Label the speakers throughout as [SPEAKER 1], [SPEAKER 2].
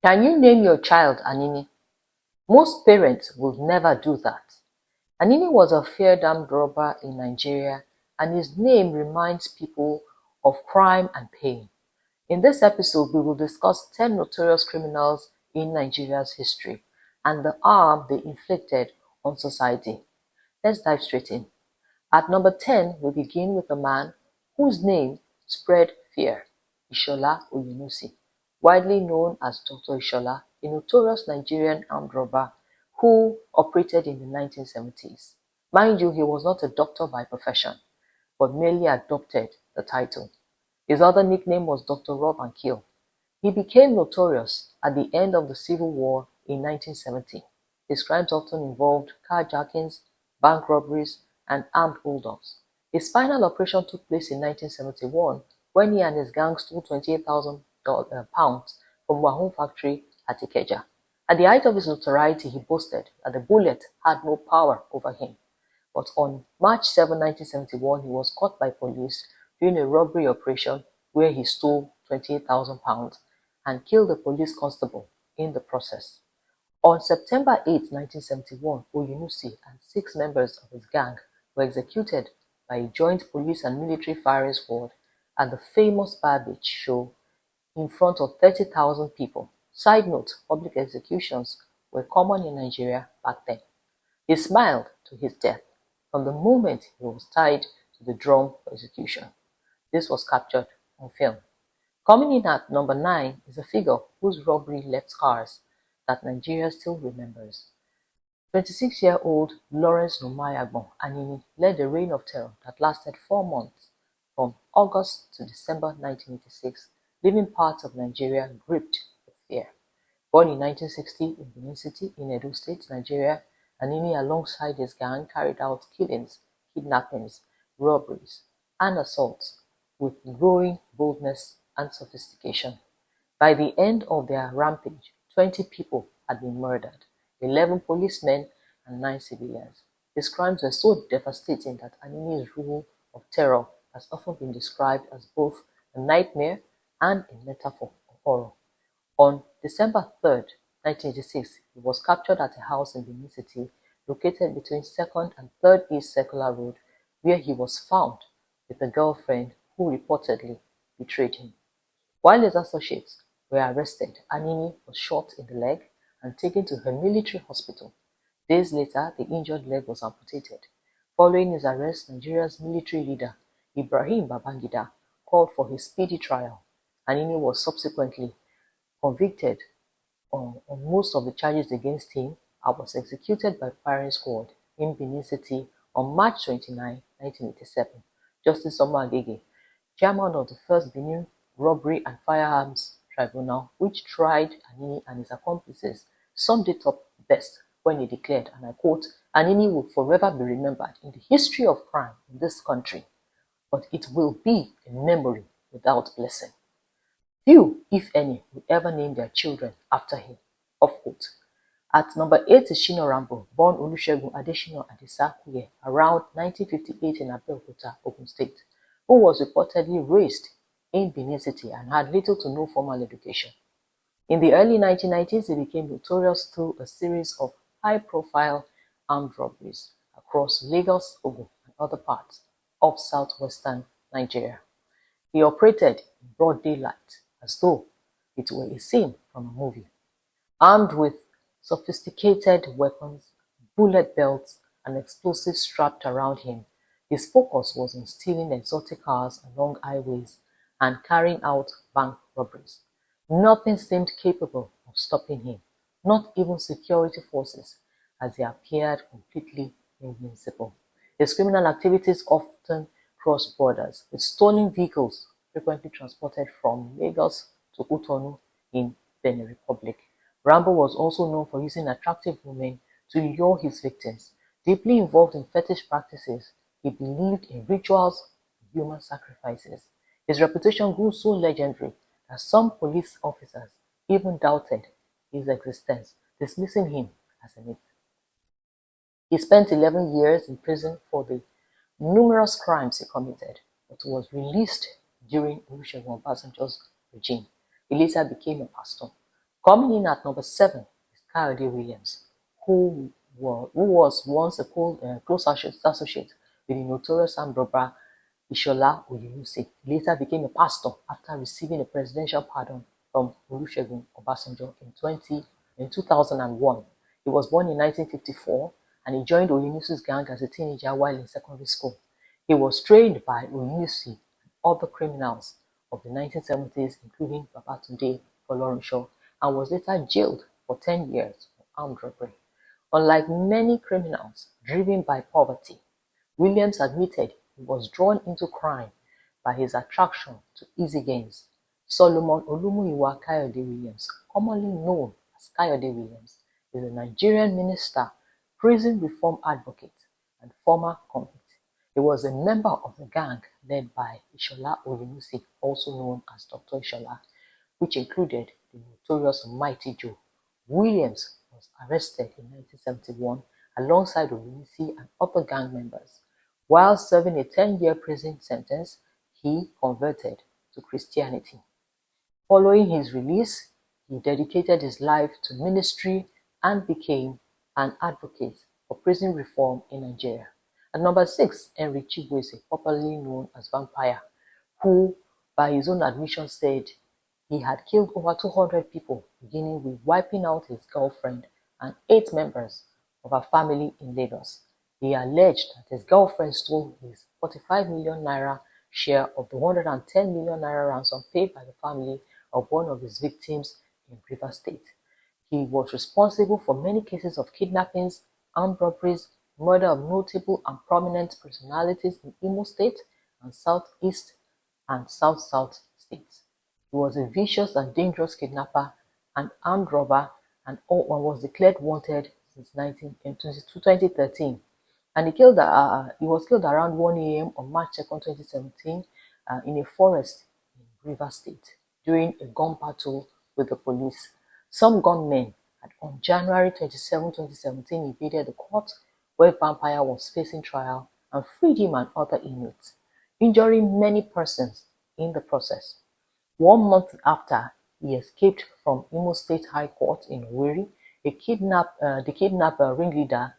[SPEAKER 1] Can you name your child Anini? Most parents would never do that. Anini was a feared armed robber in Nigeria, and his name reminds people of crime and pain. In this episode, we will discuss 10 notorious criminals in Nigeria's history and the harm they inflicted on society. Let's dive straight in. At number 10, we begin with a man whose name spread fear, Ishola Oyenusi, widely known as Dr. Ishola, a notorious Nigerian armed robber who operated in the 1970s. Mind you, he was not a doctor by profession, but merely adopted the title. His other nickname was Dr. Rob and Kill. He became notorious at the end of the Civil War in 1970. His crimes often involved carjackings, bank robberies, and armed holdups. His final operation took place in 1971 when he and his gang stole £28,000 from Wahoo factory at Ikeja. At the height of his notoriety, he boasted that the bullet had no power over him. But on March 7, 1971, he was caught by police during a robbery operation where he stole £28,000 and killed a police constable in the process. On September 8, 1971, Oyenusi and 6 members of his gang were executed by a joint police and military firing squad at the famous Bar Beach show in front of 30,000 people. Side note, public executions were common in Nigeria back then. He smiled to his death from the moment he was tied to the drum for execution. This was captured on film. Coming in at number 9 is a figure whose robbery left scars that Nigeria still remembers. 26-year-old Lawrence Nomayagbon Anini led a reign of terror that lasted 4 months, from August to December 1986, leaving parts of Nigeria gripped with fear. Born in 1960 in Benin City in Edo State, Nigeria, Anini alongside his gang carried out killings, kidnappings, robberies, and assaults with growing boldness and sophistication. By the end of their rampage, 20 people had been murdered, 11 policemen and 9 civilians. His crimes were so devastating that Anini's rule of terror has often been described as both a nightmare and a metaphor of horror. On December 3, 1986, he was captured at a house in Benin City located between 2nd and 3rd East Circular Road, where he was found with a girlfriend who reportedly betrayed him. While his associates were arrested, Anini was shot in the leg and taken to a military hospital. Days later, the injured leg was amputated. Following his arrest, Nigeria's military leader, Ibrahim Babangida, called for his speedy trial. Anini was subsequently convicted on most of the charges against him and was executed by firing squad in Benin City on March 29, 1987. Justice Omo Agege, chairman of the first Benin Robbery and Firearms Tribunal, which tried Anini and his accomplices, summed it up best when he declared, and I quote, "Anini will forever be remembered in the history of crime in this country, but it will be a memory without blessing. Few, if any, will ever name their children after him." Off quote. At number 8 is Shina Rambo, born Olusegun Adesina Adisa Kuye around 1958 in Abeokuta, Ogun State, who was reportedly raised in Benin City and had little to no formal education. In the early 1990s, he became notorious through a series of high-profile armed robberies across Lagos, Ogun, and other parts of southwestern Nigeria. He operated in broad daylight as though it were a scene from a movie. Armed with sophisticated weapons, bullet belts, and explosives strapped around him, his focus was on stealing exotic cars along highways and carrying out bank robberies. Nothing seemed capable of stopping him, not even security forces, as he appeared completely invincible. His criminal activities often crossed borders, with stolen vehicles frequently transported from Lagos to Cotonou in Benin Republic. Rambo was also known for using attractive women to lure his victims. Deeply involved in fetish practices, he believed in rituals and human sacrifices. His reputation grew so legendary that some police officers even doubted his existence, dismissing him as a myth. He spent 11 years in prison for the numerous crimes he committed, but was released during Olusegun Obasanjo's regime. He later became a pastor. Coming in at number 7 is Kayode Williams, who was once a close associate with the notorious armed robber Ishola Oyenusi. He later became a pastor after receiving a presidential pardon from Olusegun Obasanjo in 2001. He was born in 1954 and he joined Oyenusi's gang as a teenager while in secondary school. He was trained by Oyenusi and other criminals of the 1970s, including Babatunde Folorunsho, and was later jailed for 10 years for armed robbery. Unlike many criminals driven by poverty, Williams admitted he was drawn into crime by his attraction to easy gains. Solomon Olumuyiwa Kayode Williams, commonly known as Kayode Williams, is a Nigerian minister, prison reform advocate, and former convict. He was a member of the gang led by Ishola Oyenusi, also known as Dr. Ishola, which included the notorious Mighty Joe. Williams was arrested in 1971 alongside Oyenusi and other gang members. While serving a 10-year prison sentence, he converted to Christianity. Following his release, he dedicated his life to ministry and became an advocate for prison reform in Nigeria. At number 6, Henry Chibueze, popularly known as Vampire, who, by his own admission, said he had killed over 200 people, beginning with wiping out his girlfriend and 8 members of her family in Lagos. He alleged that his girlfriend stole his 45 million naira share of the 110 million naira ransom paid by the family of one of his victims in Rivers State. He was responsible for many cases of kidnappings, armed robberies, murder of notable and prominent personalities in Imo State and Southeast and South-South states. He was a vicious and dangerous kidnapper and armed robber and was declared wanted since 2013. And he was killed around 1 a.m. on March 2nd, 2017 in a forest in Rivers State during a gun battle with the police. Some gunmen had on January 27, 2017 invaded the court where Vampire was facing trial and freed him and other inmates, injuring many persons in the process. 1 month after he escaped from Imo State High Court in Owerri, the kidnapper ringleader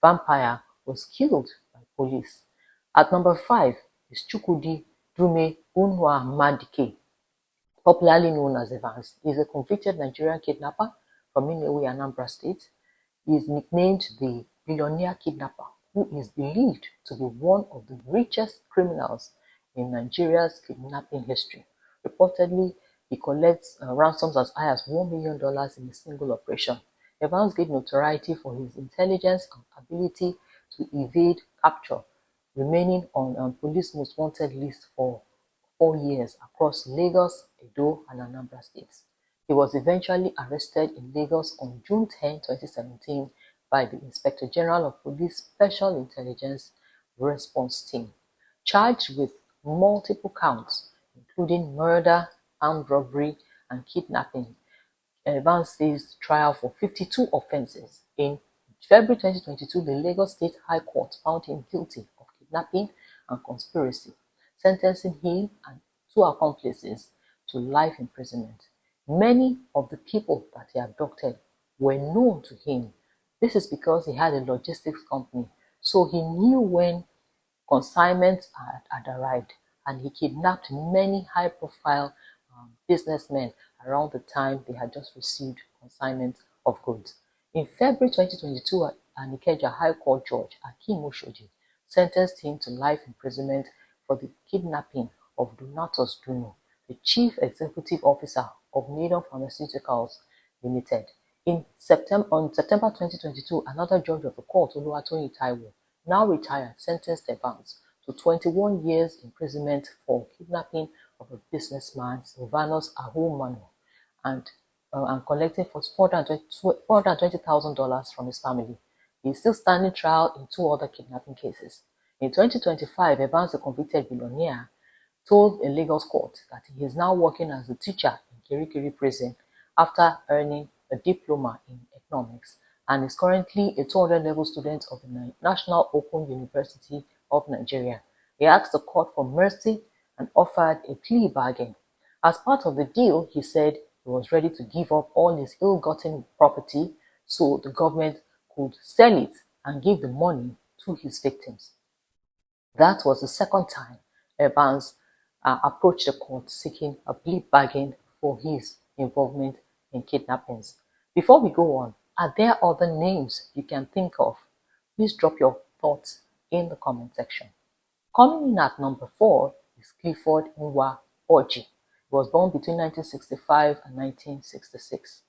[SPEAKER 1] Vampire was killed by police. At number 5 is Chukwudi Dume Unwamadike, popularly known as Evans. He is a convicted Nigerian kidnapper from Inewi, Anambra State. He is nicknamed the billionaire kidnapper, who is believed to be one of the richest criminals in Nigeria's kidnapping history. Reportedly, he collects ransoms as high as $1 million in a single operation. Evans gained notoriety for his intelligence and ability to evade capture, remaining on police most wanted list for 4 years across Lagos, Edo, and Anambra states. He was eventually arrested in Lagos on June 10, 2017 by the Inspector General of Police Special Intelligence Response Team, charged with multiple counts, including murder, armed robbery, and kidnapping. Evans faced trial for 52 offenses. In February 2022, the Lagos State High Court found him guilty of kidnapping and conspiracy, sentencing him and 2 accomplices to life imprisonment. Many of the people that he abducted were known to him. This is because he had a logistics company, so he knew when consignments had arrived, and he kidnapped many high-profile businessmen around the time they had just received consignment of goods. In February 2022, an Ikeja High Court judge, Akim Oshoji, sentenced him to life imprisonment for the kidnapping of Donatus Duno, the chief executive officer of Nadon Pharmaceuticals Limited. On September 2022, another judge of the court, Oluwatoyin Taiwo, now retired, sentenced Evans to 21 years imprisonment for kidnapping of a businessman, Sylvanus Ahumanu, and collecting for $420,000 from his family. He is still standing trial in 2 other kidnapping cases. In 2025, Evans, the convicted billionaire, told a Lagos court that he is now working as a teacher in Kirikiri prison after earning a diploma in economics, and is currently a 200-level student of the National Open University of Nigeria. He asked the court for mercy and offered a plea bargain. As part of the deal, he said He was ready to give up all his ill-gotten property so the government could sell it and give the money to his victims. That was the second time Evans approached the court seeking a plea bargain for his involvement in kidnappings. Before we go on, are there other names you can think of? Please drop your thoughts in the comment section. Coming in at number 4 is Clifford Nwa Orji. He was born between 1965 and 1966.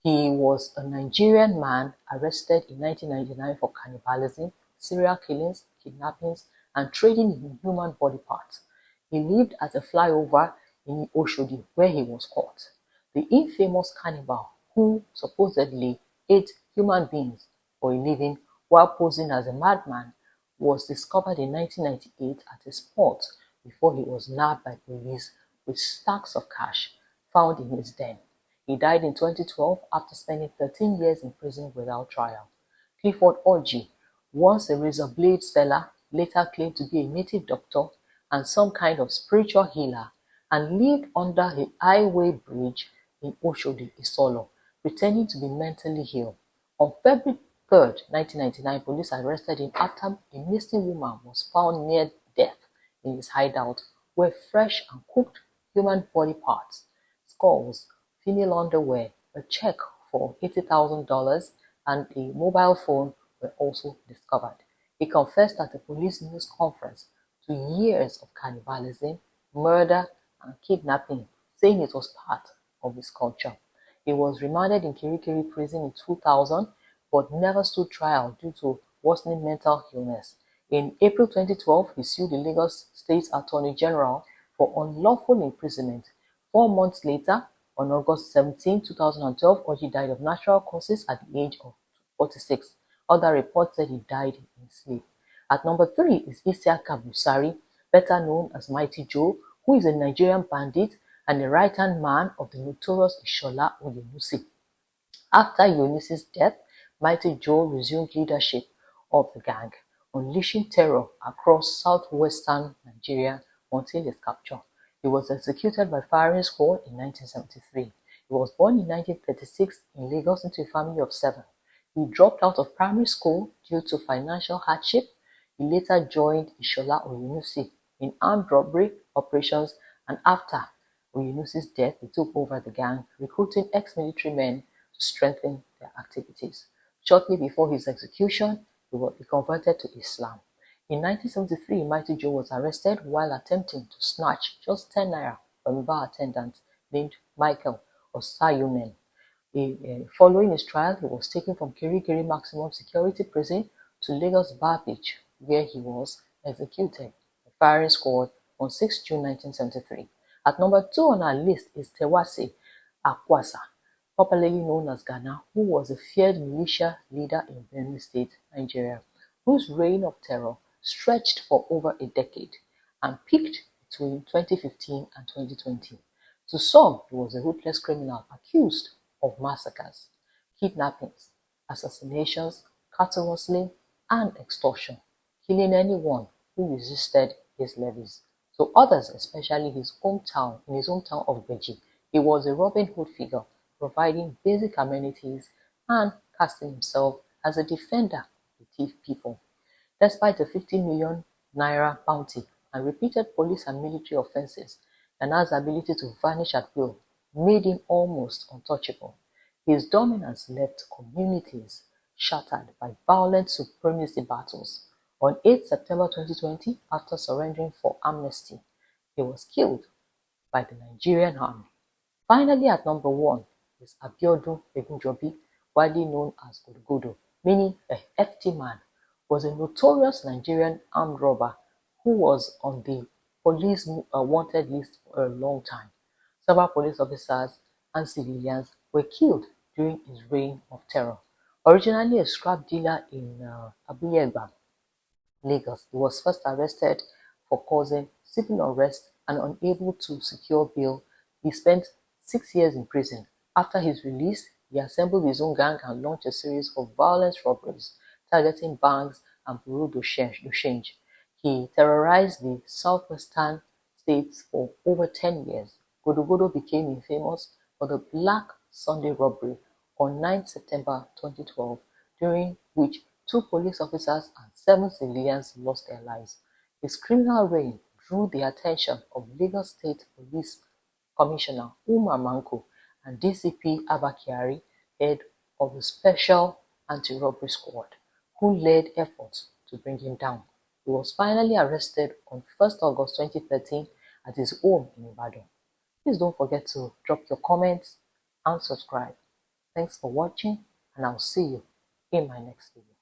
[SPEAKER 1] He was a Nigerian man arrested in 1999 for cannibalism, serial killings, kidnappings, and trading in human body parts. He lived at a flyover in Oshodi where he was caught. The infamous cannibal who supposedly ate human beings for a living while posing as a madman was discovered in 1998 at a spot before he was nabbed by police with stacks of cash found in his den. He died in 2012 after spending 13 years in prison without trial. Clifford Orji, once a razor blade seller, later claimed to be a native doctor and some kind of spiritual healer, and lived under a highway bridge in Oshodi, Ishola, pretending to be mentally ill. On February 3rd, 1999, police arrested him after a missing woman was found near death in his hideout, where fresh and cooked human body parts, skulls, female underwear, a check for $80,000, and a mobile phone were also discovered. He confessed at a police news conference to years of cannibalism, murder, and kidnapping, saying it was part of his culture. He was remanded in Kirikiri prison in 2000, but never stood trial due to worsening mental illness. In April 2012, he sued the Lagos State Attorney General for unlawful imprisonment. 4 months later, on August 17, 2012, Orji died of natural causes at the age of 46. Other reports said he died in sleep. At number 3 is Isiaka Busari, better known as Mighty Joe, who is a Nigerian bandit and the right-hand man of the notorious Ishola Oyenusi. After Oyenusi's death, Mighty Joe resumed leadership of the gang, unleashing terror across southwestern Nigeria until his capture. He was executed by firing squad in 1973. He was born in 1936 in Lagos into a family of 7. He dropped out of primary school due to financial hardship. He later joined Ishola Oyenusi in armed robbery operations, and after Oyenusi's death, he took over the gang, recruiting ex-military men to strengthen their activities. Shortly before his execution, he converted to Islam. In 1973, Mighty Joe was arrested while attempting to snatch just 10 naira from a bar attendant named Michael Osayunen. Following his trial, he was taken from Kirikiri Maximum Security Prison to Lagos Bar Beach, where he was executed by firing squad on 6 June 1973. At number 2 on our list is Tewase Akwasa, popularly known as Ghana, who was a feared militia leader in Benue State, Nigeria, whose reign of terror stretched for over a decade and peaked between 2015 and 2020. To some, he was a ruthless criminal accused of massacres, kidnappings, assassinations, cattle rustling, and extortion, killing anyone who resisted his levies. To others, especially in his hometown of Beji, he was a Robin Hood figure, providing basic amenities and casting himself as a defender of the thief people. Despite a 50 million naira bounty and repeated police and military offenses, Ghana's ability to vanish at will made him almost untouchable. His dominance left communities shattered by violent supremacy battles. On 8 September 2020, after surrendering for amnesty, he was killed by the Nigerian army. Finally, at number 1 is Abiodun Egunjobi, widely known as Godogodo, meaning a hefty man, was a notorious Nigerian armed robber who was on the police wanted list for a long time. Several police officers and civilians were killed during his reign of terror. Originally a scrap dealer in Abuyegba, Lagos, he was first arrested for causing civil unrest and unable to secure bail. He spent 6 years in prison. After his release, he assembled his own gang and launched a series of violent robberies targeting banks and bureau de change. He terrorized the southwestern states for over 10 years. Godogodo became infamous for the Black Sunday robbery on 9 September 2012, during which 2 police officers and 7 civilians lost their lives. His criminal reign drew the attention of Lagos State Police Commissioner Umar Manko and DCP Abba Kyari, head of the Special Anti-Robbery Squad, who led efforts to bring him down. He was finally arrested on 1st August 2013 at his home in Ibadan. Please don't forget to drop your comments and subscribe. Thanks for watching, and I'll see you in my next video.